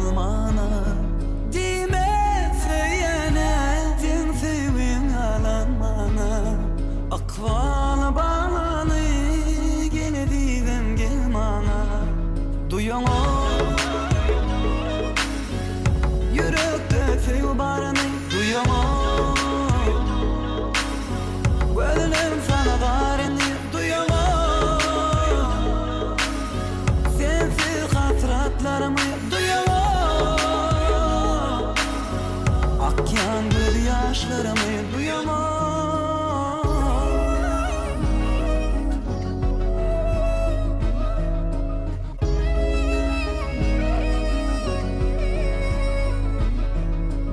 almana. Dime söyleyene din sevin alanmana. Akval bağlanı gele didem gelmana. Duyan o yürekte sev barını. Duyan o gözlerim sana darını. Duyan o sensiz hatıratlarımı. Duyan o akyan göz yaşlarımı. Duyan o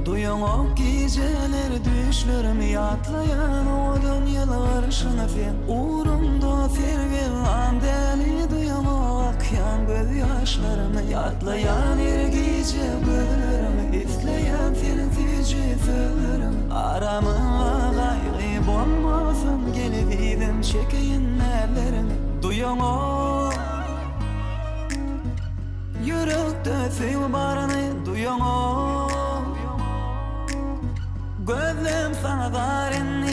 duyan o geceler düşlerimi yatlayan o dünyalar ışını fen uğrumda sergelan deli. Duyan o akyan göz yaşlarımı yatlayan her gece gözlerimi izleyen senin sevci sözlerimi. Aramıma gayrı olmasın gelip idim çekeyin ellerimi. Duyan o yürekte sev barını. Duyan o gözlerim sana darin.